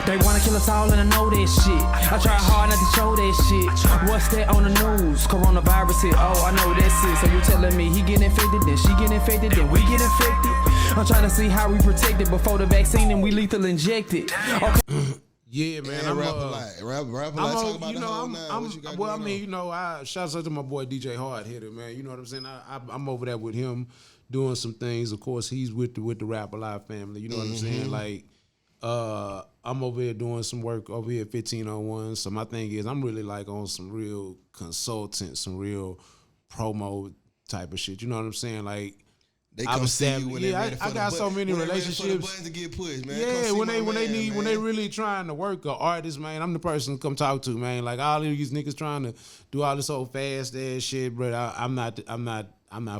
They wanna kill us all and I know that shit. I try hard not to show that shit. What's that on the news? Coronavirus hit, oh I know that's it. So you telling me he get infected, then she get infected, then we get infected? I'm trying to see how we protect it before the vaccine and we lethal injected. Okay. Yeah, man. I'm rap a lot. Talk about the whole nine. Well, I mean, you know, shouts out to my boy DJ Hard Hitter, man. You know what I'm saying? I'm over there with him doing some things. Of course, he's with the Rap Alive family. You know what I'm saying? Like, I'm over here doing some work over here at 1501. So my thing is, I'm really like on some real consultant, some real promo type of shit. You know what I'm saying? Like, they come see you when they ready for I got so many relationships to get pushed, man. Yeah, when they really trying to work an artist, man, I'm the person to come talk to, man. Like all of these niggas trying to do all this old fast ass shit, bro. I'm not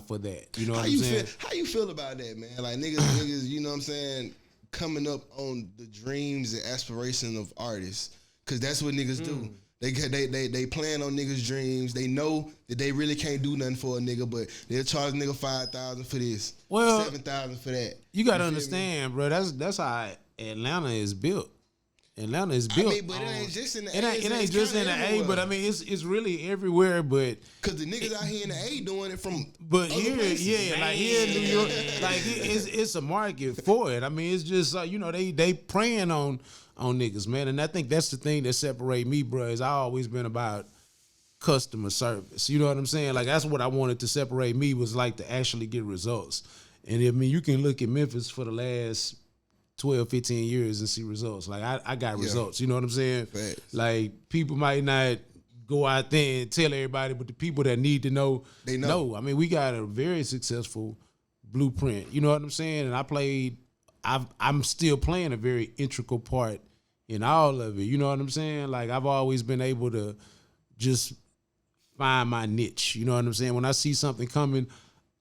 for that. You know what I'm saying? How you feel about that, man? Like niggas, you know what I'm saying? Coming up on the dreams and aspirations of artists, cause that's what niggas do. They playing on niggas' dreams. They know that they really can't do nothing for a nigga, but they'll charge a nigga $5,000 for this, $7,000 for that. You gotta understand, bro. That's how Atlanta is built. Atlanta is built. I mean, but it ain't just in the A. It ain't just in the A, but I mean, it's really everywhere. But cause the niggas out here in the A doing it from. But here, places. Like here in New York, like it's a market for it. I mean, it's just you know they preying on niggas, man, and I think that's the thing that separate me, bro. Is I always been about customer service. You know what I'm saying? Like that's what I wanted to separate me was like to actually get results. And I mean, you can look at Memphis for the last 12, 15 years and see results. Like I got results. You know what I'm saying? Facts. Like people might not go out there and tell everybody, but the people that need to know, they know. I mean, we got a very successful blueprint. You know what I'm saying? And I'm still playing a very integral part in all of it. You know what I'm saying? Like I've always been able to just find my niche. You know what I'm saying? When I see something coming,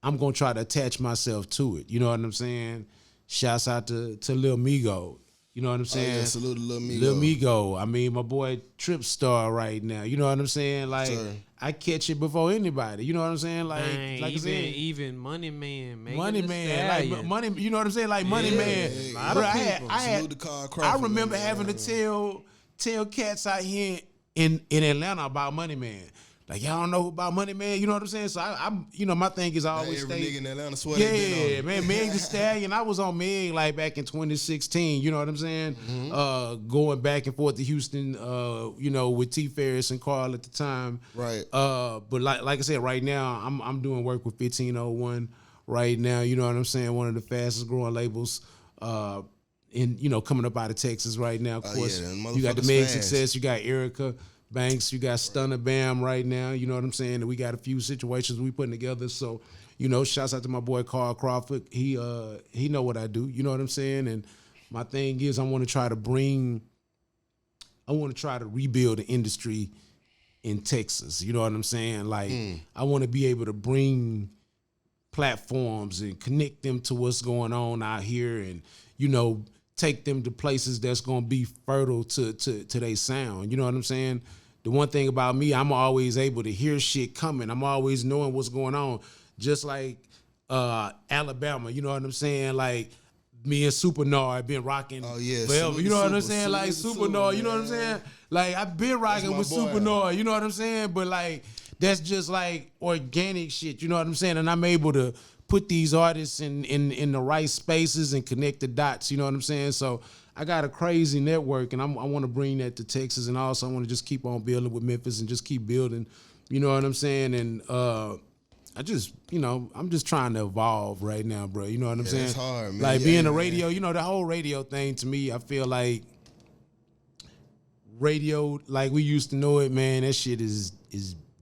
I'm gonna try to attach myself to it. You know what I'm saying? Shouts out to Lil Migo. You know what I'm saying? Oh, yeah, salute to Lil Migo. Lil Migo. I mean, my boy Trip Star right now. You know what I'm saying? Like, I catch it before anybody. You know what I'm saying? Like, dang, like even Money Man. Money Man. Like, money, you know what I'm saying? Like, Money Man. Bro, I remember having to tell cats out here in Atlanta about Money Man. Like, y'all don't know about Money Man, you know what I'm saying? So I'm you know, my thing is I always every stay. nigga in Atlanta swear they been on man, Meg Thee Stallion. I was on Meg like back in 2016, you know what I'm saying? Going back and forth to Houston, you know, with T Ferris and Carl at the time. Right. But like I said, right now I'm doing work with 1501 right now, you know what I'm saying? One of the fastest growing labels in, you know, coming up out of Texas right now. Of course, you got the Meg Success, you got Erica Banks, you got Stunner Bam right now, you know what I'm saying? And we got a few situations we putting together. So, you know, shouts out to my boy Carl Crawford. He know what I do, you know what I'm saying? And my thing is I want to try to rebuild the industry in Texas, you know what I'm saying? Like I want to be able to bring platforms and connect them to what's going on out here and, you know, take them to places that's gonna be fertile to their sound. You know what I'm saying? The one thing about me, I'm always able to hear shit coming. I'm always knowing what's going on. Just like Alabama, you know what I'm saying? Like me and Super Nard been rocking forever. You know what I'm saying? Like Super Nard, you know what I'm saying? Like I've been rocking with Super Nard, you know what I'm saying? But like that's just like organic shit, you know what I'm saying? And I'm able to put these artists in the right spaces and connect the dots, you know what I'm saying? So I got a crazy network and I want to bring that to Texas, and also I want to just keep on building with Memphis and just keep building, you know what I'm saying? And I just, you know, I'm just trying to evolve right now, bro. You know what I'm saying? It's hard, man. Like being a radio, you know, the whole radio thing to me, I feel like radio, like we used to know it, man, that shit is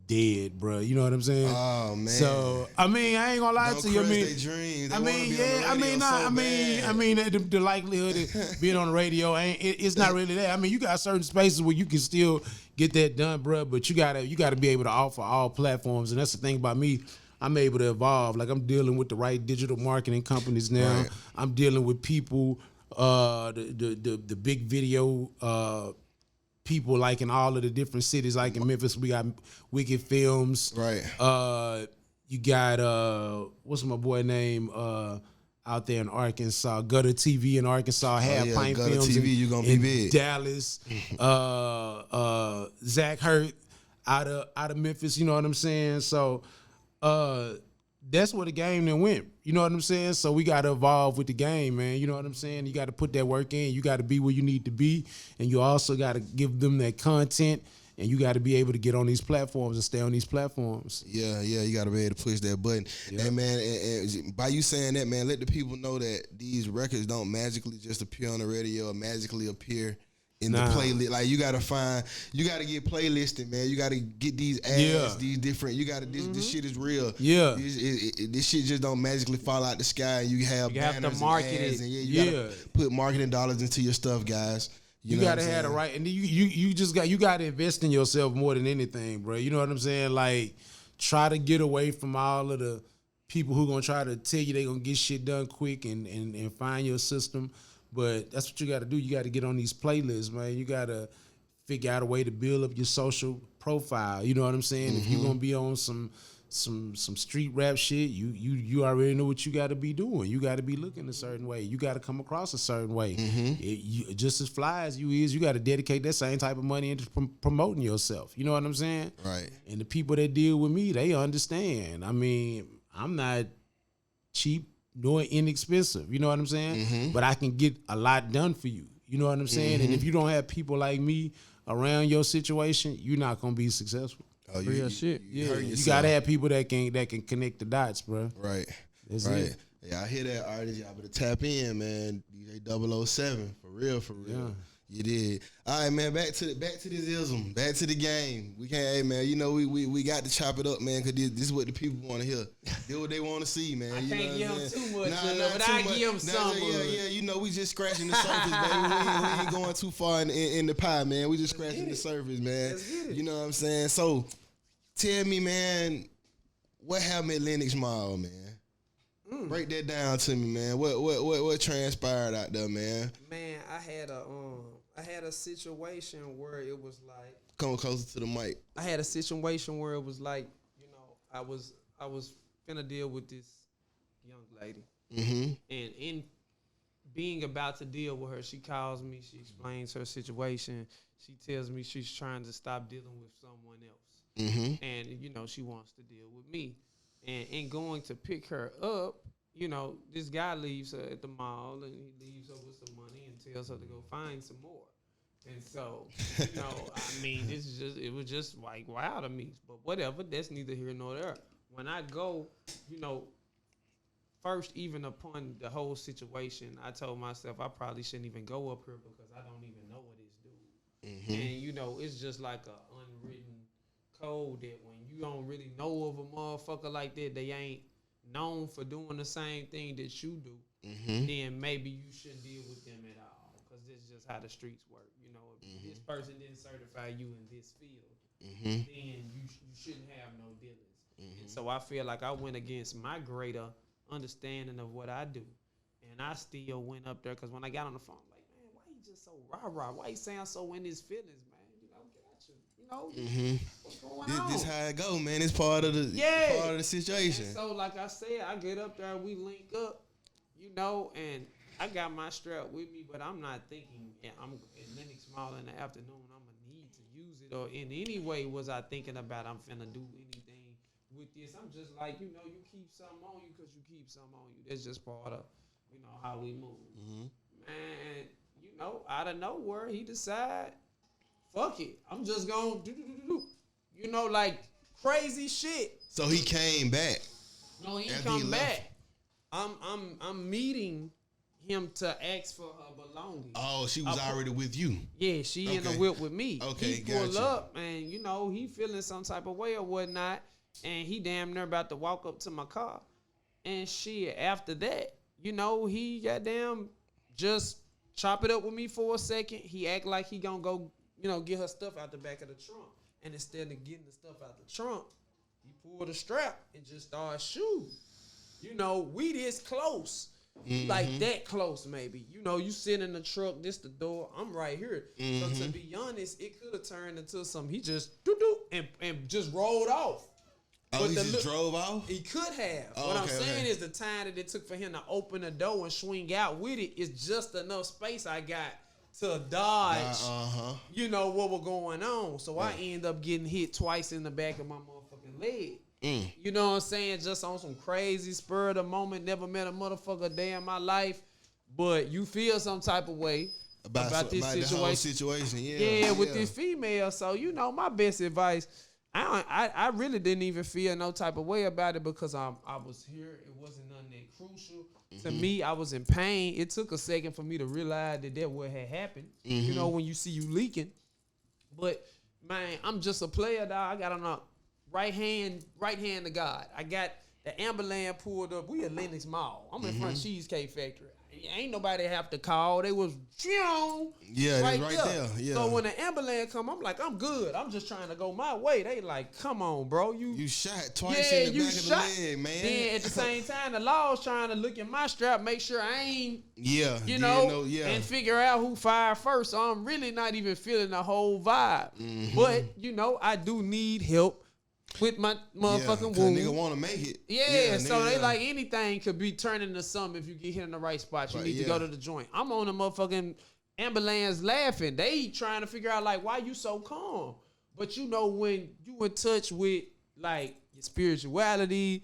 dead, bro. You know what I'm saying? Oh man. So I mean, I ain't gonna lie to you. I mean, the likelihood of being on the radio it's not really there. I mean, you got certain spaces where you can still get that done, bro. But you gotta be able to offer all platforms, and that's the thing about me. I'm able to evolve. Like I'm dealing with the right digital marketing companies now. Right. I'm dealing with people, the big video. People like in all of the different cities, like in Memphis, we got Wicked Films. Right. You got what's my boy name out there in Arkansas, Gutter TV in Arkansas, had Pint Gutter Films TV, you gonna be in big. Dallas. Zach Hurt out of Memphis, you know what I'm saying? So that's where the game then went. You know what I'm saying? So we got to evolve with the game, man. You know what I'm saying? You got to put that work in. You got to be where you need to be. And you also got to give them that content. And you got to be able to get on these platforms and stay on these platforms. Yeah, you got to be able to push that button. Yeah. And, man, and by you saying that, man, let the people know that these records don't magically just appear on the radio or magically appear in the playlist. Like, you got to get playlisting, man. You got to get these ads, these different, this shit is real. Yeah. This shit just don't magically fall out the sky. You have to market it. And you got to put marketing dollars into your stuff, guys. You gotta have the right, and you gotta invest in yourself more than anything, bro. You know what I'm saying? Like, try to get away from all of the people who gonna try to tell you they gonna get shit done quick and find your system. But that's what you gotta do. You gotta get on these playlists, man. You gotta figure out a way to build up your social profile. You know what I'm saying? If you're gonna be on some street rap shit, you already know what you got to be doing. You got to be looking a certain way. You got to come across a certain way. Just as fly as you got to dedicate that same type of money into promoting yourself. You know what I'm saying? Right. And the people that deal with me, they understand. I mean, I'm not cheap nor inexpensive. You know what I'm saying? But I can get a lot done for you. You know what I'm saying? And if you don't have people like me around your situation, you're not gonna be successful. Oh, real shit. You gotta have people that can connect the dots, bro. Right. That's it. Yeah, I hear that, artist. Y'all better tap in, man. DJ 007, for real. Yeah. You did. All right, man. Back to this ism. Back to the game. We can't, hey, man. You know we got to chop it up, man, because this is what the people want to hear. This what they want to see, man. I you can't know give what them I'm too saying? much, but I give them some. Yeah. You know, we just scratching the surface, baby. We ain't going too far in the pie, man. We just scratching the surface, man. You know what I'm saying? So, tell me, man, what happened at Lenox Mall, man? Break that down to me, man. What transpired out there, man? Man, I had a situation where it was like, Come closer to the mic. I had a situation where it was like, you know, I was finna deal with this young lady, and in being about to deal with her, she calls me, she explains her situation, she tells me she's trying to stop dealing with someone else. And, you know, she wants to deal with me. And in going to pick her up, you know, this guy leaves her at the mall and he leaves her with some money and tells her to go find some more. And so, you know, I mean, it was just like wow to me. But whatever, that's neither here nor there. When I go, you know, first, even upon the whole situation, I told myself I probably shouldn't even go up here because I don't even know what it's doing. And, you know, it's just like a unwritten code that when you don't really know of a motherfucker like that, they ain't known for doing the same thing that you do, then maybe you shouldn't deal with them at all, because this is just how the streets work. You know, if this person didn't certify you in this field, then you shouldn't have no dealings. And so I feel like I went against my greater understanding of what I do, and I still went up there, because when I got on the phone, like, man, why he just so rah-rah? Why he sound so in his feelings, man? What's going on? This how it go, man. It's part of the situation. And so, like I said, I get up there, we link up, you know, and I got my strap with me, but I'm not thinking I'm at Lenox Mall in the afternoon, I'm going to need to use it, or in any way was I thinking about I'm finna do anything with this. I'm just like, you know, you keep something on you because you keep something on you. That's just part of, you know, how we move. Man, you know, out of nowhere, he decide, fuck it, I'm just gonna do, you know, like crazy shit. So he came back. No, he ain't come back. I'm meeting him to ask for her belongings. Oh, she was already with you. Yeah, she in the whip with me. Okay, he pull up and, you know, he feeling some type of way or whatnot, and he damn near about to walk up to my car. And shit, after that, you know, he goddamn just chop it up with me for a second. He act like he gonna go, you know, get her stuff out the back of the trunk. And instead of getting the stuff out the trunk, he pulled a strap and just started shooting. You know, we this close. Like that close, maybe. You know, you sit in the truck, this the door, I'm right here. So to be honest, it could have turned into some, he just and just rolled off. Oh, he just drove off? He could have. Oh, what I'm okay, saying okay. is the time that it took for him to open the door and swing out with it is just enough space I got to dodge, you know, what was going on. So I end up getting hit twice in the back of my motherfucking leg. You know what I'm saying? Just on some crazy spur of the moment. Never met a motherfucker day in my life. But you feel some type of way about this situation. The whole situation. Yeah, with this female. So, you know, my best advice, I really didn't even feel no type of way about it because I was here. It wasn't nothing that crucial. To me, I was in pain. It took a second for me to realize that what had happened. You know, when you see you leaking. But, man, I'm just a player, dog. I got on a right hand to God. I got the ambulance pulled up. We at Lenox Mall. I'm in front of Cheesecake Factory. Ain't nobody have to call. They was right there. Yeah. So when the ambulance come, I'm like, I'm good. I'm just trying to go my way. They like, come on, bro. You shot twice in the back of the leg, man. Then at the same time, the law's trying to look at my strap, make sure I ain't, and figure out who fired first. So I'm really not even feeling the whole vibe. But, you know, I do need help with my motherfucking wound. Nigga want to make it. Yeah, so they like anything could be turning to something if you get hit in the right spot. You need to go to the joint. I'm on the motherfucking ambulance laughing. They trying to figure out like why you so calm. But you know when you in touch with like your spirituality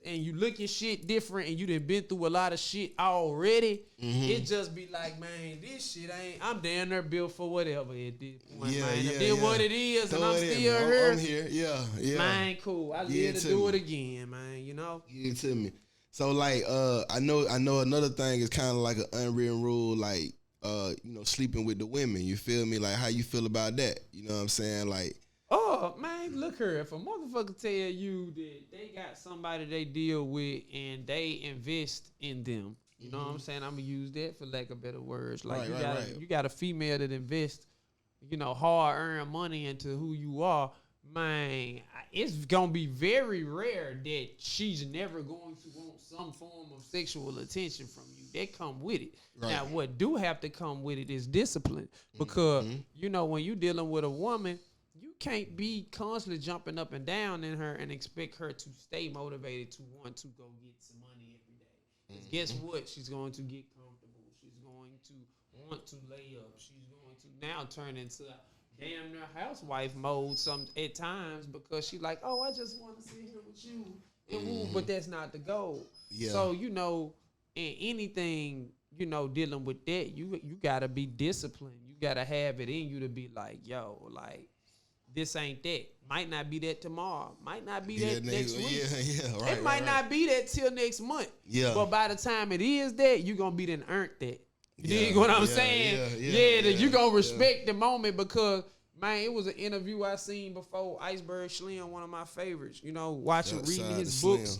and you look at shit different and you done been through a lot of shit already, it just be like, man, this shit I'm damn near built for whatever at this point, man. It did what it is and I'm still here. I'm here, yeah. Man, cool. I live to do it again, man, you know? Give it to me. So, like, I know another thing is kind of like an unwritten rule, like, you know, sleeping with the women, you feel me? Like, how you feel about that? You know what I'm saying? Like, oh, man, look here. If a motherfucker tell you that they got somebody they deal with and they invest in them, you know what I'm saying? I'm going to use that for lack of better words. Like, you got a female that invests, you know, hard-earned money into who you are, man, it's going to be very rare that she's never going to want some form of sexual attention from you. That come with it. Right. Now, what do have to come with it is discipline. Because, you know, when you dealing with a woman, you can't be constantly jumping up and down in her and expect her to stay motivated to want to go get some money every day. 'Cause guess what? She's going to get comfortable. She's going to want to lay up. She's going to now turn into damn near housewife mode at times because she like, oh, I just want to sit here with you. And but that's not the goal. Yeah. So, you know, in anything, you know, dealing with that, you got to be disciplined. You got to have it in you to be like, yo, like, this ain't that. Might not be that tomorrow. Might not be that next week. Right. It might not be that till next month. Yeah. But by the time it is that, you're going to be done earned that. You dig what I'm saying? That you're going to respect the moment because, man, it was an interview I seen before. Iceberg Slim, one of my favorites. You know, reading his books.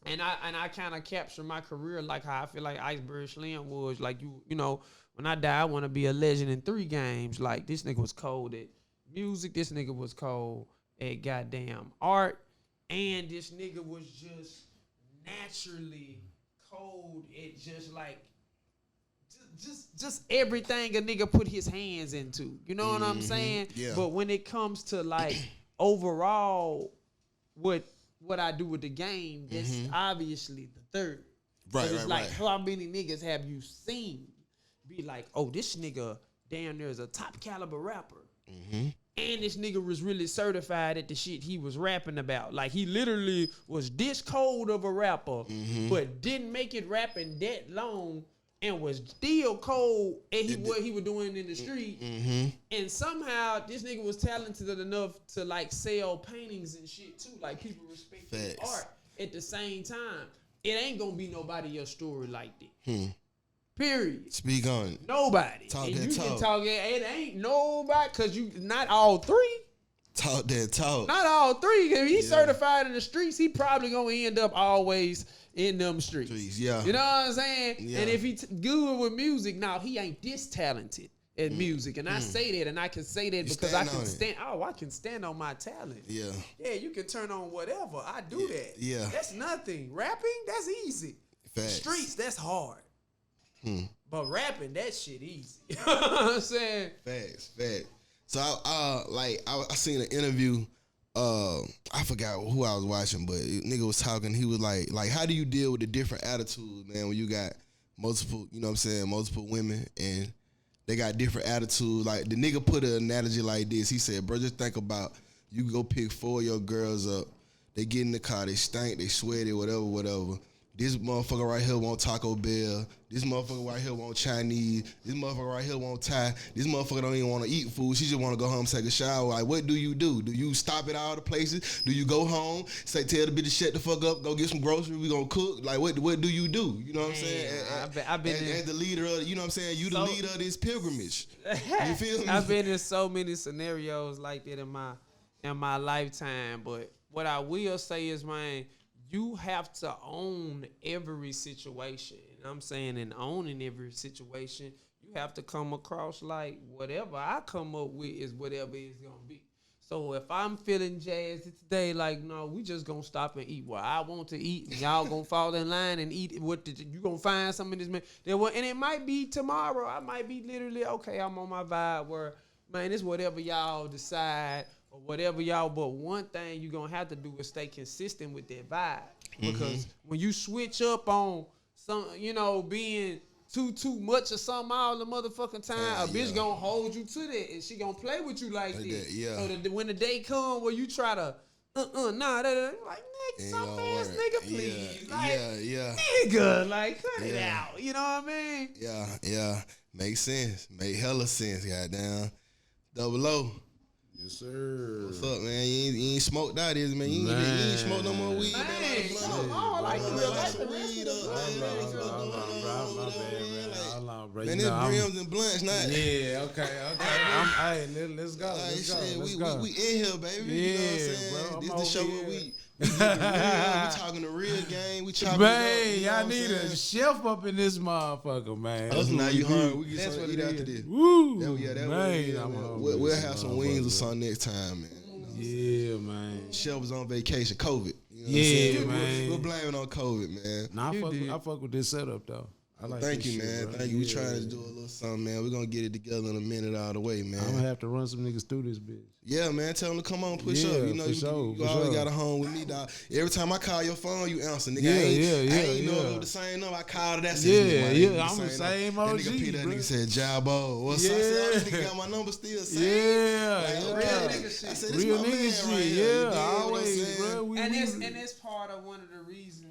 And I kind of capture my career like how I feel like Iceberg Slim was. Like, you know, when I die, I want to be a legend in 3 games. Like, this nigga was cold at music. This nigga was cold at goddamn art. And this nigga was just naturally cold at just like, just everything a nigga put his hands into. You know what I'm saying? Yeah. But when it comes to like overall what I do with the game, that's obviously the third. Right, it's like, how many niggas have you seen be like, oh, this nigga damn near is a top caliber rapper. And this nigga was really certified at the shit he was rapping about. Like, he literally was this cold of a rapper, but didn't make it rapping that long and was still cold at what he was doing in the street. And somehow, this nigga was talented enough to, like, sell paintings and shit, too. Like, people respect his art. At the same time, it ain't gonna be nobody else's story like that. Period. Speak on it. Nobody. Talk and that you talk. Can talk it ain't nobody, because you not all 3. Talk that talk. Not all 3. If he's certified in the streets, he probably gonna end up always in them streets. Yeah. You know what I'm saying? Yeah. And if he good with music, now he ain't this talented at music. And I say that, and I can say that because I can stand. Oh, I can stand on my talent. Yeah. Yeah, you can turn on whatever. I do that. Yeah. That's nothing. Rapping, that's easy. Facts. Streets, that's hard. But rapping, that shit easy. You know what I'm saying? Facts. So I seen an interview I forgot who I was watching, but nigga was talking. He was like, how do you deal with the different attitudes, man, when you got multiple, you know what I'm saying, multiple women and they got different attitudes. Like the nigga put an analogy like this. He said, bro, just think about you go pick 4 of your girls up. They get in the car, they stink, they sweaty, whatever. This motherfucker right here want Taco Bell. This motherfucker right here want Chinese. This motherfucker right here want Thai. This motherfucker don't even want to eat food. She just want to go home and take a shower. Like, what do? Do you stop at all the places? Do you go home, tell the bitch to shut the fuck up, go get some groceries, we gonna cook? Like, what do? You know what I'm saying? I've been as the leader of, you know what I'm saying? You the leader of this pilgrimage. You feel me? I've been in so many scenarios like that in my lifetime, but what I will say is, man, you have to own every situation. You know what I'm saying? And owning every situation, you have to come across like whatever I come up with is whatever it's going to be. So if I'm feeling jazzed today, like, no, we just going to stop and eat what I want to eat. And y'all going to fall in line and eat what you going to find some of this, man. And it might be tomorrow. I might be literally, okay, I'm on my vibe where, man, it's whatever y'all decide. Or whatever y'all, but one thing you're gonna have to do is stay consistent with that vibe. Because when you switch up on some, being too much or something all the motherfucking time, a bitch gonna hold you to that and she gonna play with you like this. So that when the day come where you try to like, nigga, some ass nigga, please. Nigga, like, cut it out. You know what I mean? Yeah. Makes sense. Make hella sense, goddamn. Double O. Yes, sir. What's up, man? You ain't smoked out, is man? You ain't smoked no more weed, man. Man, it's Brims and Blunts, not. Yeah, okay. Let's go. We in here, baby. Yeah, you know what I'm saying? bro. This the show where we talking the real game. We chopping it up. Man, y'all need a chef up in this motherfucker, man. That's now you hungry. We get something to eat after this. Woo! Man, we'll have some wings or something next time, man. Yeah, man. Chef was on vacation, COVID. Man. We're blaming on COVID, man. Nah, I fuck with this setup though. I like Thank this you, shit, man. bro. Thank you. We trying to do a little something, man. We're gonna get it together in a minute all the way, man. I'm gonna have to run some niggas through this bitch. Yeah, man. Tell them to come on, push up. You know, you always got a home with me, dog. Every time I call your phone, you answer, nigga. I ain't know it was the same number. I called it. That's I'm the same OG. That nigga P, that nigga said, Jabbo. What's up? I said, nigga got my number still. Real nigga shit. Yeah, always, bro. And it's part of one of the reasons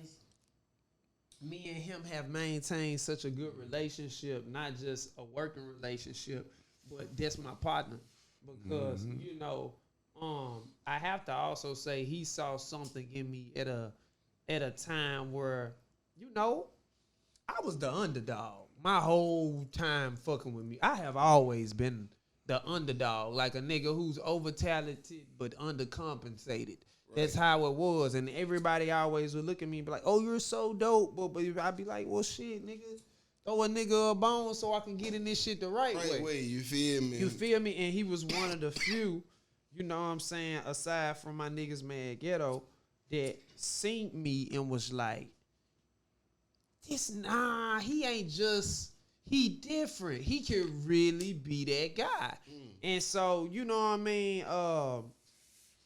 me and him have maintained such a good relationship, not just a working relationship, but that's my partner. Because, I have to also say he saw something in me at a time where, I was the underdog. My whole time fucking with me. I have always been the underdog, like a nigga who's over-talented but undercompensated. That's how it was, and everybody always would look at me and be like, "Oh, you're so dope," but I'd be like, "Well, shit, nigga, throw a nigga a bone so I can get in this shit the right way." You feel me? You feel me? And he was one of the few, you know what I'm saying, aside from my niggas Mad Ghetto, that seen me and was like, he ain't just, he different. He can really be that guy. And so, you know what I mean?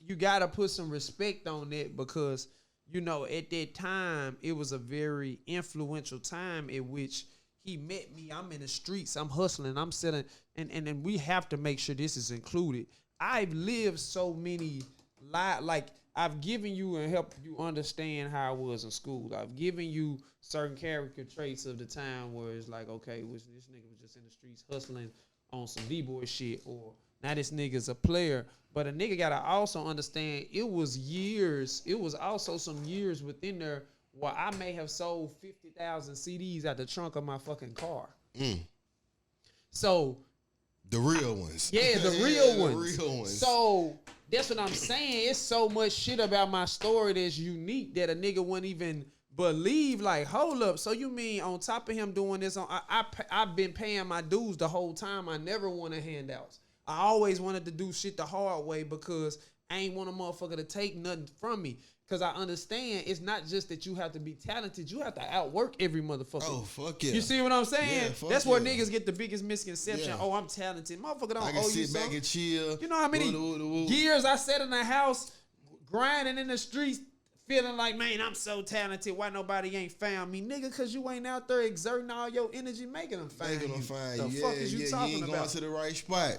You gotta put some respect on that because, at that time, it was a very influential time in which he met me. I'm in the streets, I'm hustling, I'm selling, and we have to make sure this is included. I've lived so many like I've given you and helped you understand how I was in school. I've given you certain character traits of the time where it's like, okay, this nigga was just in the streets hustling on some B-boy shit, or now this nigga's a player. But a nigga gotta also understand it was also some years within there where I may have sold 50,000 CDs out the trunk of my fucking car. So the real ones. Yeah, the real ones. So that's what I'm saying. It's so much shit about my story that's unique that a nigga wouldn't even believe. Like, hold up. So you mean on top of him doing this, I've been paying my dues the whole time. I never wanted handouts. I always wanted to do shit the hard way because I ain't want a motherfucker to take nothing from me. Because I understand it's not just that you have to be talented. You have to outwork every motherfucker. Oh, fuck yeah. You see what I'm saying? Yeah, that's where niggas get the biggest misconception. Yeah. Oh, I'm talented. Motherfucker don't I owe can you sit something. back and chill. You know how many years I sat in the house grinding in the streets, feeling like, man, I'm so talented. Why nobody ain't found me, nigga? Cause you ain't out there exerting all your energy, making them find you. The fuck is you talking you ain't about? going to the right spot.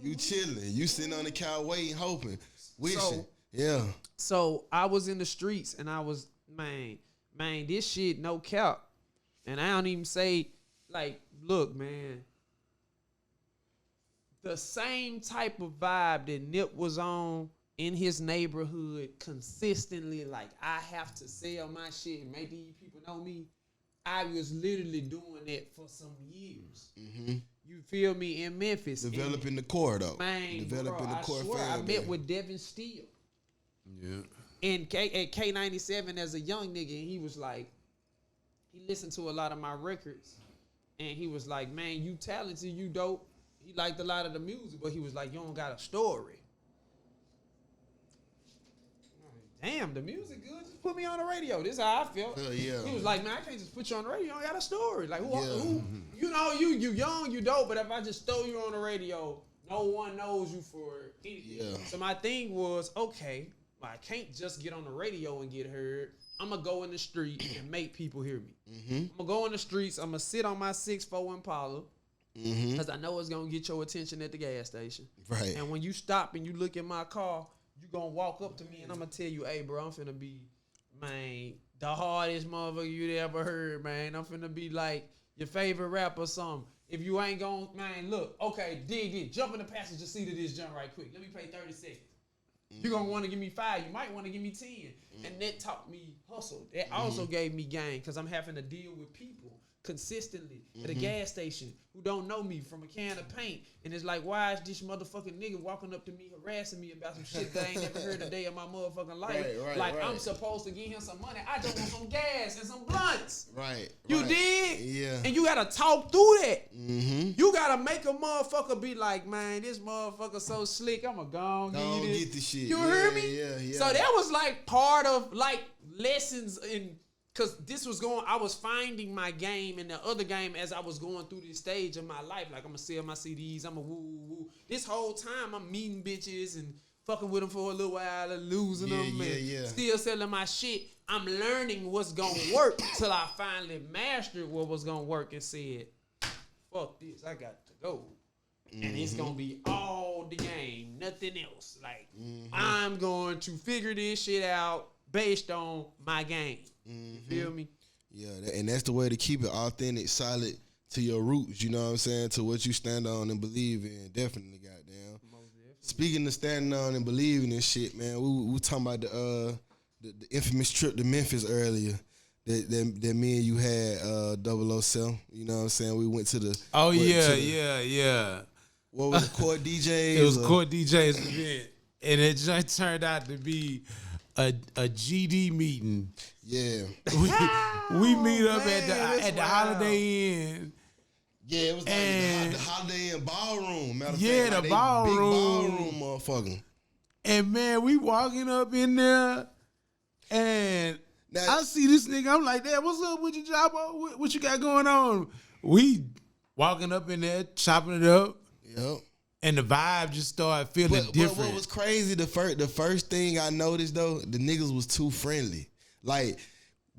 You chilling. You sitting on the couch waiting, hoping, wishing. So I was in the streets and I was, man, this shit no cap. And I don't even say, like, look, man, the same type of vibe that Nip was on in his neighborhood consistently, like, I have to sell my shit and make these people know me. I was literally doing that for some years. Mm-hmm. You feel me? In Memphis. Developing the core, though. Man, developing bro, the core. I swear, I met with Devin Steele. Yeah. At K97 as a young nigga, and he was like, he listened to a lot of my records, and he was like, man, you talented, you dope. He liked a lot of the music, but he was like, you don't got a story. Damn, the music good. Just put me on the radio. This is how I felt. Yeah. He was like, man, I can't just put you on the radio. You don't got a story. Like, who you know, you young, you dope, but if I just throw you on the radio, no one knows you for anything. Yeah. So my thing was, okay, well, I can't just get on the radio and get heard. I'm going to go in the street and make people hear me. Mm-hmm. I'm going to go in the streets. I'm going to sit on my 6'4" Impala because I know it's going to get your attention at the gas station. Right. And when you stop and you look at my car, you gonna walk up to me and I'm gonna tell you, hey, bro, I'm finna be, man, the hardest motherfucker you ever heard, man. I'm finna be like your favorite rapper or something. If you ain't gonna, man, look, okay, dig in. Jump in the passenger seat of this jump right quick. Let me pay 30 seconds. You're gonna wanna give me 5. You might wanna give me 10. And that taught me hustle. That also gave me game because I'm having to deal with people consistently at a gas station who don't know me from a can of paint, and it's like, why is this motherfucking nigga walking up to me harassing me about some shit that I ain't never heard a day of my motherfucking life? Right. I'm supposed to give him some money. I just want some gas and some blunts. Right. You dig? Yeah. And you gotta talk through that. Mm-hmm. You gotta make a motherfucker be like, man, this motherfucker so slick. I'ma go get this shit. You hear me? Yeah. So that was like part of like lessons in. Because this was I was finding my game in the other game as I was going through this stage of my life. Like, I'm going to sell my CDs. I'm going to woo. This whole time, I'm meeting bitches and fucking with them for a little while and losing them and still selling my shit. I'm learning what's going to work till I finally mastered what was going to work and said, fuck this, I got to go. And it's going to be all the game, nothing else. Like, I'm going to figure this shit out based on my game. You feel me? Yeah, and that's the way to keep it authentic, solid to your roots, you know what I'm saying? To what you stand on and believe in. Definitely, goddamn. Speaking of standing on and believing in shit, man, we talking about the infamous trip to Memphis earlier that me and you had 007. You know what I'm saying? We went to the yeah. What was it, Court DJs? It was Court DJs event, and it just turned out to be a GD meeting. Yeah, we meet up at the Holiday Inn. Yeah, it was like the Holiday Inn ballroom. Matter of fact, the big ballroom, motherfucker. And man, we walking up in there, and I see this nigga. I'm like, "Damn, what's up with your job? What you got going on?" We walking up in there, chopping it up. Yep. And the vibe just started feeling different. But what was crazy, the first thing I noticed, though, the niggas was too friendly. Like,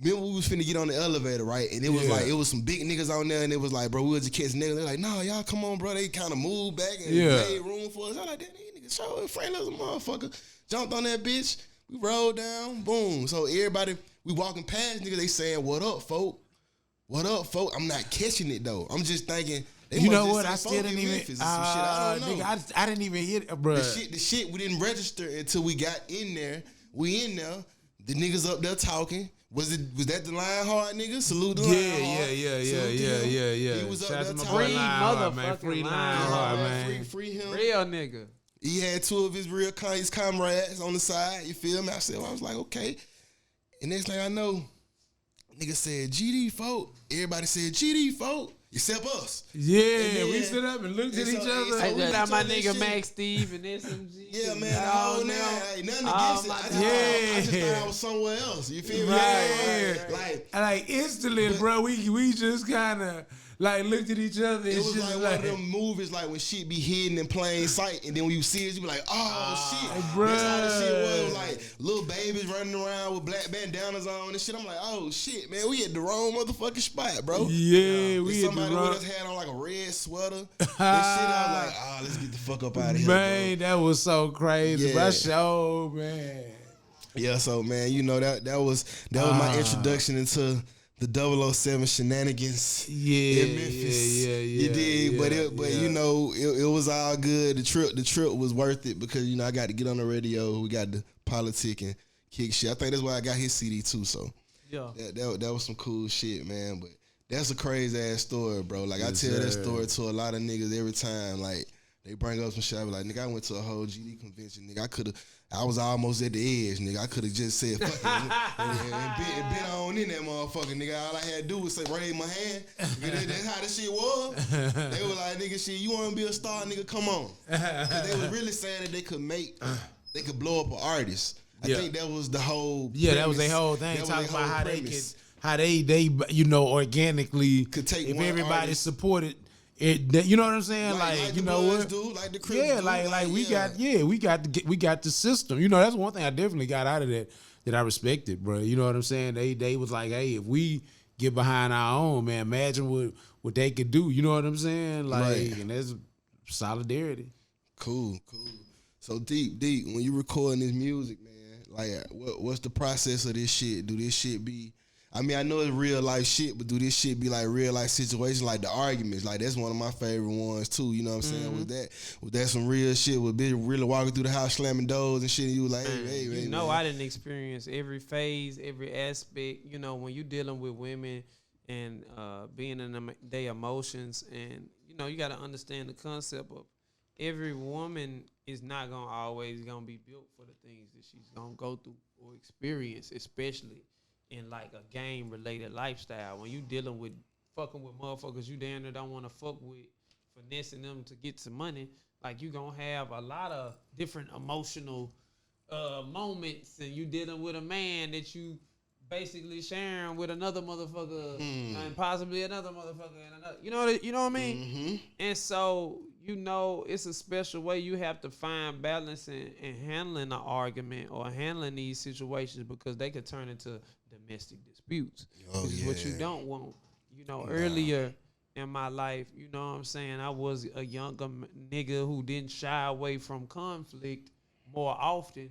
remember we was finna get on the elevator, right? And it was like, it was some big niggas on there, and it was like, bro, we was just catch niggas. They're like, nah, y'all come on, bro. They kind of moved back and made room for us. I was like, these niggas so friendly as a motherfucker. Jumped on that bitch. We rolled down. Boom. So everybody, we walking past niggas, they saying, what up, folk? What up, folk? I'm not catching it, though. I'm just thinking... You know what? I still didn't even. I didn't even hit it, bro. The shit we didn't register until we got in there. We in there. The niggas up there talking. Was that the Lionheart nigga? Salute the Lionheart. Yeah. He was up there talking. Free Lionheart, man. Free him. Real nigga. He had 2 of his his comrades on the side. You feel me? I was like, okay. And next thing I know, nigga said GD folk. Everybody said GD folk. Except us. Yeah, we stood up and looked at each other. I just got my nigga Max Steve and SMG. Yeah, man. Nothing against it. I just thought I was somewhere else. You feel me? Yeah. Like instantly, bro, we just kind of like looked at each other. It And was shit like one of them movies, like when shit be hidden in plain sight, and then when you see it, you be like, oh shit. bruh. That's how the shit was. Like little babies running around with black bandanas on and shit. I'm like, oh shit, man, we at the wrong motherfucking spot, bro. Yeah, And we had somebody to run. with us had on like a red sweater and shit. I was like, oh, let's get the fuck up out of here, Man, bro. that was so crazy. Yeah. But I showed, man. Yeah, so man, you know that was my introduction into the 007 shenanigans Yeah, in Memphis. yeah. You dig? But yeah. you know, it was all good. The trip was worth it because you know I got to get on the radio. We got the politic and kick shit. I think that's why I got his CD too. So Yeah. that was some cool shit, man. But that's a crazy ass story, bro. Like I Yes, tell that sir. story to a lot of niggas every time. Like they bring up some shit. I be like, nigga, I went to a whole GD convention. Nigga, I was almost at the edge, nigga. I could have just said fuck it and been on in that motherfucker, nigga. All I had to do was say raise my hand. That's how this shit was. They were like, nigga, shit, you want to be a star, nigga? Come on. 'Cause they was really saying that they could blow up an artist. I think that was the whole. Yeah, that was premise. their whole thing. That was Talking their about whole how premise. they you know organically Could take if one everybody artist. supported it. You know what I'm saying? Like the you know Bloods what? do, like the Crips Yeah, do, like we got the system. You know, that's one thing I definitely got out of that I respected, bro. You know what I'm saying? They was like, hey, if we get behind our own, man, imagine what they could do. You know what I'm saying? Like, Right. and that's solidarity. Cool. So deep, when you recording this music, man, like what's the process of this shit? Do this shit be? I mean, I know it's real life shit, but do this shit be like real life situations, like the arguments? Like that's one of my favorite ones too. You know what I'm saying? Was that some real shit? Was bitch really walking through the house slamming doors and shit? And you was like, hey, You know, man. I didn't experience every phase, every aspect. You know, when you dealing with women and being in their emotions, and you know, you got to understand the concept of every woman is not always gonna be built for the things that she's gonna go through or experience, especially in like a game related lifestyle. When you dealing with fucking with motherfuckers you damn near don't want to fuck with, finessing them to get some money, like you gonna have a lot of different emotional moments, and you dealing with a man that you basically sharing with another motherfucker and possibly another motherfucker and another. You know what I mean? Mm-hmm. And so, you know, it's a special way you have to find balance in handling an argument or handling these situations, because they could turn into domestic disputes, which is what you don't want. You know, earlier in my life, you know what I'm saying, I was a younger nigga who didn't shy away from conflict more often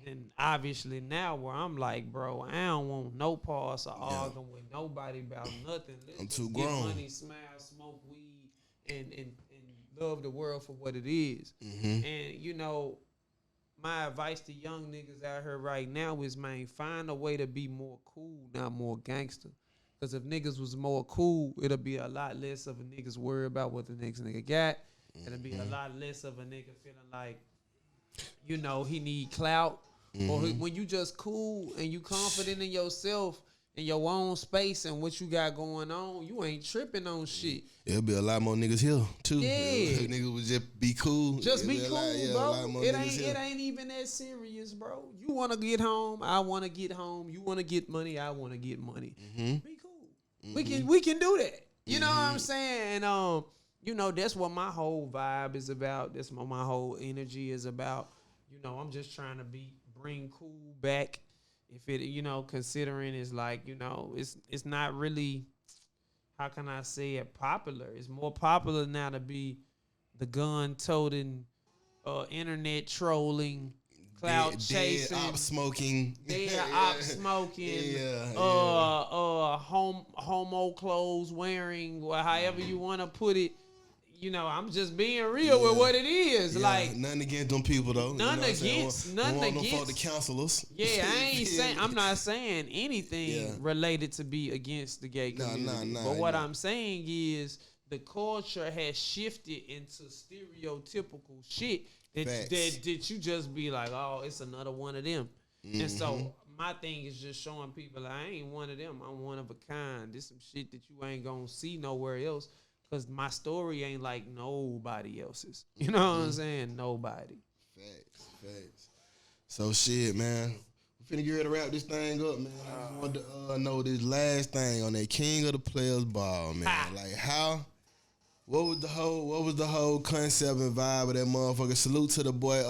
than obviously now, where I'm like, bro, I don't want no parts of arguing with nobody about nothing. Let's I'm just too get grown. money, smile, smoke weed, and love the world for what it is. Mm-hmm. And you know, my advice to young niggas out here right now is, man, find a way to be more cool, not more gangster. Because if niggas was more cool, it'll be a lot less of a niggas worry about what the next nigga got. It'll be a lot less of a nigga feeling like, you know, he need clout. Or when you just cool and you confident in yourself, in your own space and what you got going on, you ain't tripping on shit. It'll be a lot more niggas here too. Yeah. Niggas would just be cool. Just be It'll cool, a bro. lot more It niggas ain't here. it ain't even that serious, bro. You want to get home, I want to get home. You want to get money, I want to get money. Be cool. We can do that. You know what I'm saying? And you know, that's what my whole vibe is about. That's what my whole energy is about. You know, I'm just trying to bring cool back. If it, you know, considering it's like, you know, it's not really, how can I say it, popular. It's more popular now to be the gun-toting, internet trolling, cloud chasing, dead op smoking, homo clothes wearing, or however you want to put it. You know, I'm just being real with what it is. Like, nothing against them people though. None you know against. Don't want them for the counselors. Yeah, I ain't saying. I'm not saying anything related to be against the gay community. But what I'm saying is the culture has shifted into stereotypical shit that you just be like, oh, it's another one of them. And so my thing is just showing people I ain't one of them. I'm one of a kind. This some shit that you ain't gonna see nowhere else. Cause my story ain't like nobody else's. You know what I'm saying? Nobody. Facts. So shit, man. finna get ready to wrap this thing up, man. I just wanted to know this last thing on that King of the Players ball, man. Like what was the whole concept and vibe of that motherfucker? Salute to the boy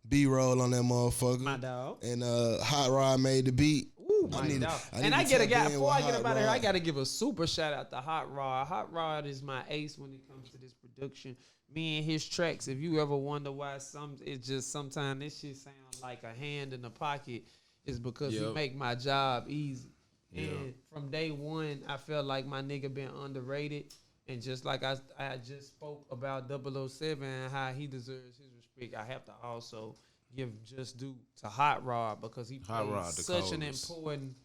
B-Roll on that motherfucker. My dog. And Hot Rod made the beat. Ooh, my dog. And I get a guy, before I get up out of here, I got to give a super shout out to Hot Rod. Hot Rod is my ace when it comes to this production. Me and his tracks, if you ever wonder why it's just sometimes this shit sound like a hand in the pocket, is because he make my job easy. And from day one, I felt like my nigga been underrated. And just like I just spoke about 007 and how he deserves his respect, I have to also give just due to Hot Rod because he played such an important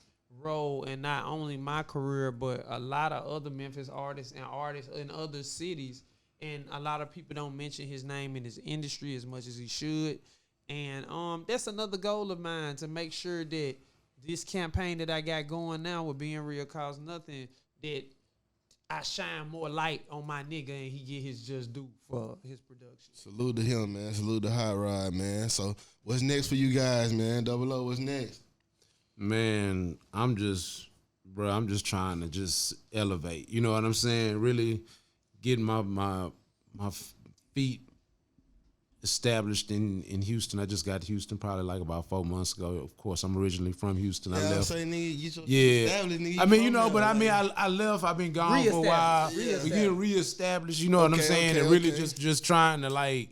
role in not only my career, but a lot of other Memphis artists and artists in other cities. And a lot of people don't mention his name in his industry as much as he should. And that's another goal of mine, to make sure that this campaign that I got going now with Being Real Cause Nothing, that I shine more light on my nigga and he get his just due for his production. Salute to him, man. Salute to Hot Rod, man. So what's next for you guys, man? Double O, what's next? Man, I'm just trying to just elevate. You know what I'm saying? Really getting my feet established in Houston. I just got to Houston probably like about 4 months ago. Of course, I'm originally from Houston. I left. Nigga, I mean, you know, but I mean, I left. I've been gone for a while. We getting reestablished. You know what I'm saying? And really just trying to like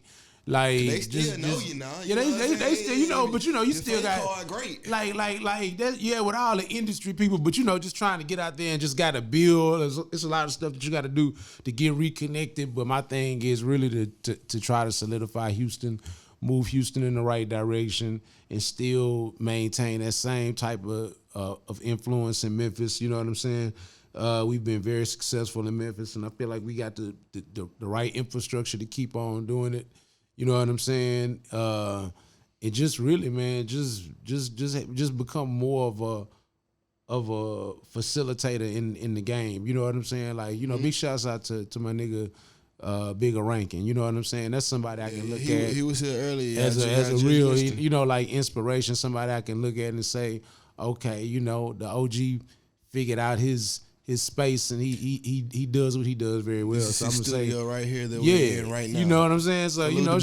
they still know you now. Yeah, they still, you know, but you know, you still got great. like that. Yeah, with all the industry people, but you know, just trying to get out there and just got to build. It's a lot of stuff that you got to do to get reconnected. But my thing is really to try to solidify Houston, move Houston in the right direction, and still maintain that same type of influence in Memphis. You know what I'm saying? We've been very successful in Memphis, and I feel like we got the right infrastructure to keep on doing it. You know what I'm saying? It just really, man, just become more of a facilitator in the game. You know what I'm saying? Like, you know, big shouts out to my nigga Bigger Rankin. You know what I'm saying? That's somebody I can look at. He was here earlier as a real, you know, like inspiration. Somebody I can look at and say, okay, you know, the OG figured out his space, and he does what he does very well. So I'm gonna say right here that we're in right now. You know what I'm saying? So you know,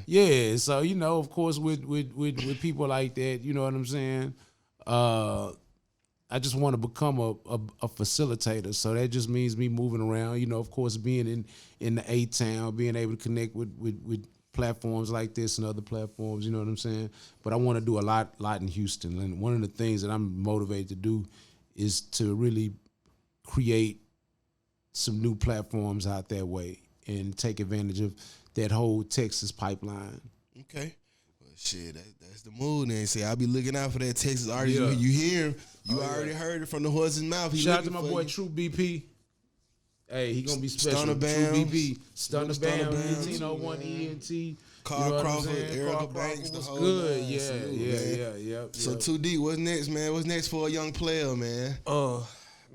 yeah. So you know, of course, with people like that, you know what I'm saying. I just want to become a facilitator. So that just means me moving around. You know, of course, being in the A-Town, being able to connect with platforms like this and other platforms. You know what I'm saying? But I want to do a lot in Houston, and one of the things that I'm motivated to do is to really create some new platforms out that way and take advantage of that whole Texas pipeline. Okay. Well, shit, that's the mood then. See, I'll be looking out for that Texas artist. Yeah. You hear him, you already heard it from the horse's mouth. Shout out to my boy True BP. Hey, he gonna be special. True BP. Stunner Bam, 1801 ENT. Carl Crawford, Erica Banks, the whole good. Nine. Yeah. So 2D, what's next, man? What's next for a young player, man?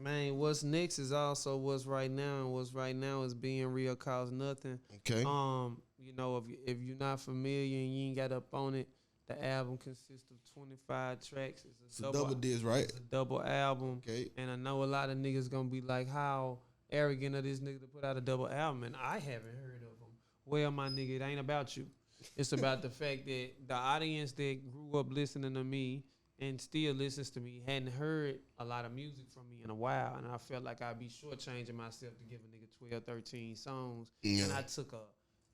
Man, what's next is also what's right now, and what's right now is Being Real Cause Nothing. Okay. You know, if you're not familiar and you ain't got up on it, the album consists of 25 tracks. It's a double disc, right? It's a double album. Okay. And I know a lot of niggas gonna be like, how arrogant of this nigga to put out a double album, and I haven't heard of him. Well, my nigga, it ain't about you. It's about the fact that the audience that grew up listening to me and still listens to me hadn't heard a lot of music from me in a while, and I felt like I'd be shortchanging myself to give a nigga 12, 13 songs. Yeah. And I took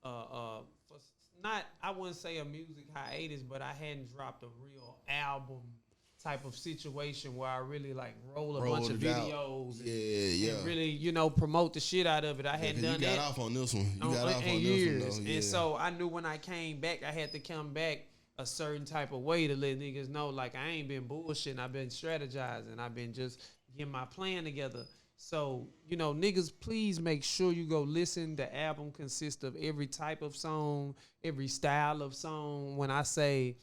I wouldn't say a music hiatus, but I hadn't dropped a real album type of situation where I really like roll a bunch of videos and really, you know, promote the shit out of it. I hadn't done that. You got off on this one. You got off on years. This one, though. Yeah. And so I knew when I came back, I had to come back a certain type of way to let niggas know, like, I ain't been bullshitting. I've been strategizing. I've been just getting my plan together. So, you know, niggas, please make sure you go listen. The album consists of every type of song, every style of song. When I say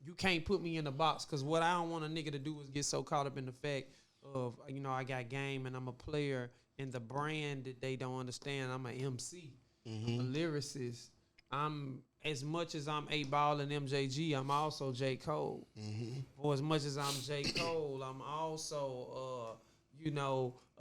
you can't put me in the box, because what I don't want a nigga to do is get so caught up in the fact of, you know, I got game and I'm a player, and the brand that they don't understand. I'm an MC, I'm a lyricist. I'm as much as I'm 8Ball&MJG, I'm also J. Cole. Or as much as I'm J. Cole, I'm also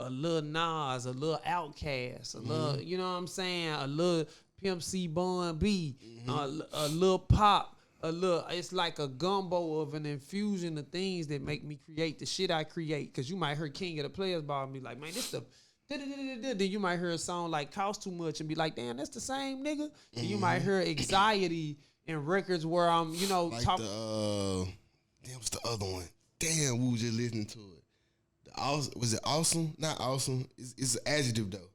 a little Nas, a little Outkast, a little, you know what I'm saying, a little Pimp C Bun B, a little Pop, it's like a gumbo of an infusion of things that make me create the shit I create. Cause you might hear King of the Players Ball and be like, man, this the then you might hear a song like Cost Too Much and be like, damn, that's the same nigga. And you might hear Anxiety in records where I'm, like damn, what's the other one? Damn, we was just listening to it. Was it awesome? Not awesome. It's an adjective though.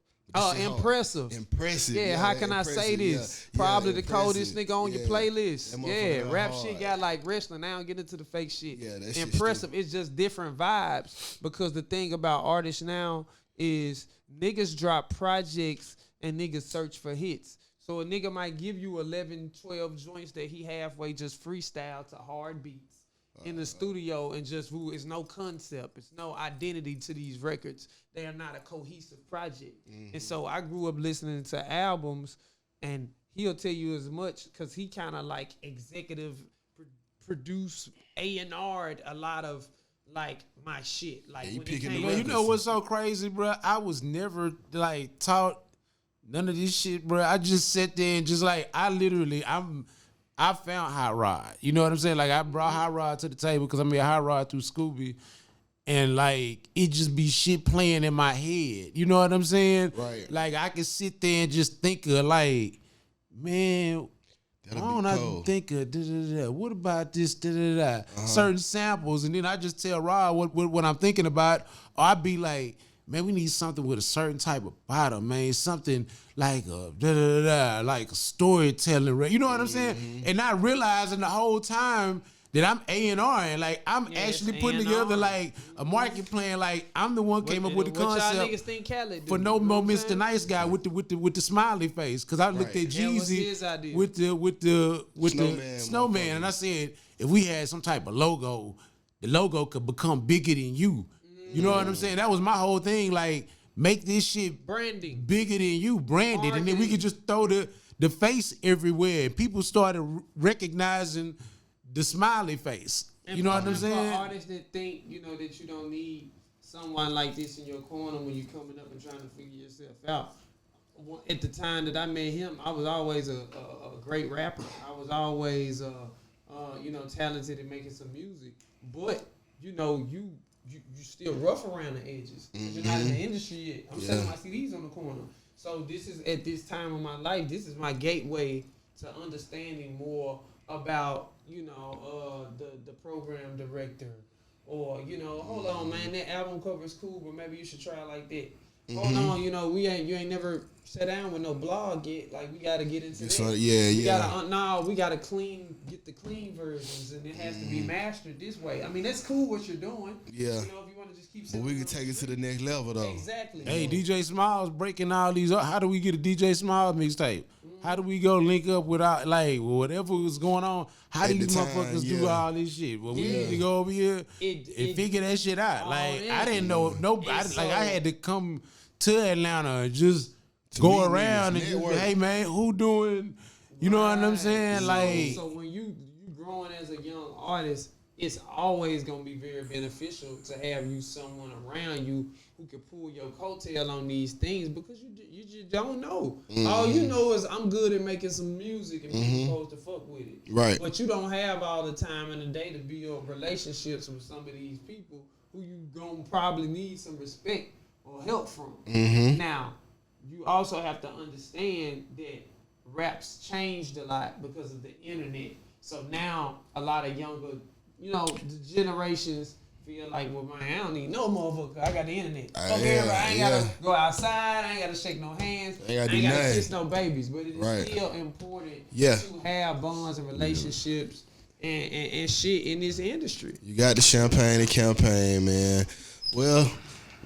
Impressive. Impressive. Yeah, how can I say this? Yeah. Probably the Impressive. coldest nigga on your playlist. Yeah, rap hard. shit got like wrestling. Now get into the fake shit. Yeah, that shit Impressive. stupid. It's just different vibes because the thing about artists now is niggas drop projects and niggas search for hits. So a nigga might give you 11, 12 joints that he halfway just freestyle to hard beats in the studio and just it's no concept. It's no identity to these records. They are not a cohesive project. And so I grew up listening to albums and he'll tell you as much because he kind of like executive produce A&R'd a lot of like my shit. Like you when picking it the came records. You know what's so crazy, bro? I was never like taught none of this shit, bro. I just sat there and just like I found Hot Rod. You know what I'm saying? Like I brought Hot Rod to the table because I made Hot Rod through Scooby. And like it just be shit playing in my head. You know what I'm saying? Right. Like I could sit there and just think of like, man, That'll why don't be I cold. think of da-da-da-da? What about this da-da-da-da? Certain samples, and then I just tell Rod what I'm thinking about. Or I be like, man, we need something with a certain type of bottom, man. Something like a da-da-da-da, like a storytelling. You know what I'm saying? And not realizing the whole time that I'm A&R and like I'm actually putting A&R. together like a market plan. Like I'm the one came up with the What y'all niggas concept think Khaled do? for no You know more what I'm Mr. saying? Nice Guy with the smiley face. Cause I looked at That was his Jeezy idea. with the Snowman, snowman, and I said if we had some type of logo, the logo could become bigger than you. You know what I'm saying? That was my whole thing. Like make this shit Branding. bigger than you, branded, and then we Marketing. could just throw the face everywhere. People started recognizing the smiley face. And You know what I'm for saying? artists that think, that you don't need someone like this in your corner when you're coming up and trying to figure yourself out. At the time that I met him, I was always a great rapper. I was always, talented in making some music. But, you still rough around the edges. You're not in the industry yet. I'm selling my CDs on the corner. So this is, at this time of my life, this is my gateway to understanding more about, the program director, or hold on, man, that album cover is cool, but maybe you should try it like that. Hold on, you ain't never sat down with no blog yet. Like we gotta get into that. We gotta get the clean versions, and it has to be mastered this way. I mean, that's cool what you're doing. Yeah. If you want to just keep. But we can take it to the next level though. Exactly. Hey, DJ Smiles breaking all these up. How do we get a DJ Smiles mixtape? How do we go link up with whatever was going on? How do At the these time, motherfuckers do all this shit? Well, we need to go over here and figure that shit out. Like I didn't know nobody. I had to come to Atlanta and just go meet around niggas, and just, network. hey man, who doing? You know what I'm saying? So when you growing as a young artist, it's always gonna be very beneficial to have someone around you who can pull your coattail on these things, because you just don't know. All you know is I'm good at making some music and people supposed to fuck with it. Right. But you don't have all the time in the day to build relationships with some of these people who you gonna probably need some respect or help from. Now, you also have to understand that rap's changed a lot because of the internet. So now a lot of younger, the generations feel like, well, man, I don't need no motherfucker. I got the internet. I ain't gotta go outside. I ain't gotta shake no hands. I ain't gotta kiss no babies. But it is still important to have bonds and relationships and shit in this industry. You got the champagne and campaign, man. Well,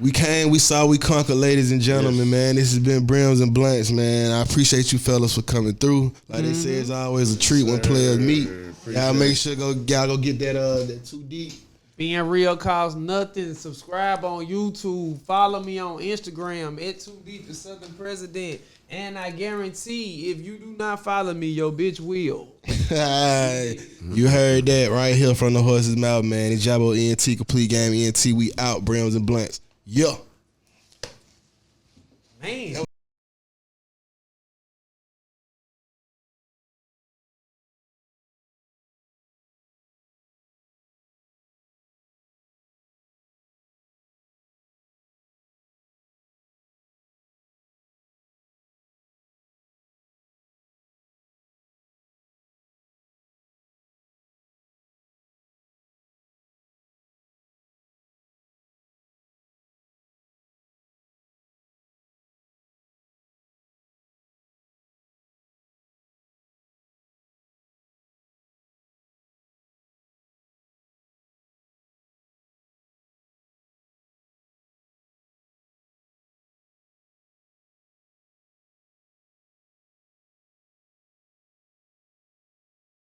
we came, we saw, we conquered, ladies and gentlemen, man. This has been Brims and Blunts, man. I appreciate you fellas for coming through. Like they say, it's always a treat when players meet. Y'all make sure y'all go get that Too Deep. Being real costs nothing. Subscribe on YouTube. Follow me on Instagram at 2Deep the Southern President. And I guarantee if you do not follow me, your bitch will. You heard that right here from the horse's mouth, man. It's Jabo ENT, Complete Game ENT. We out, Brims and Blunts. Yeah. Man.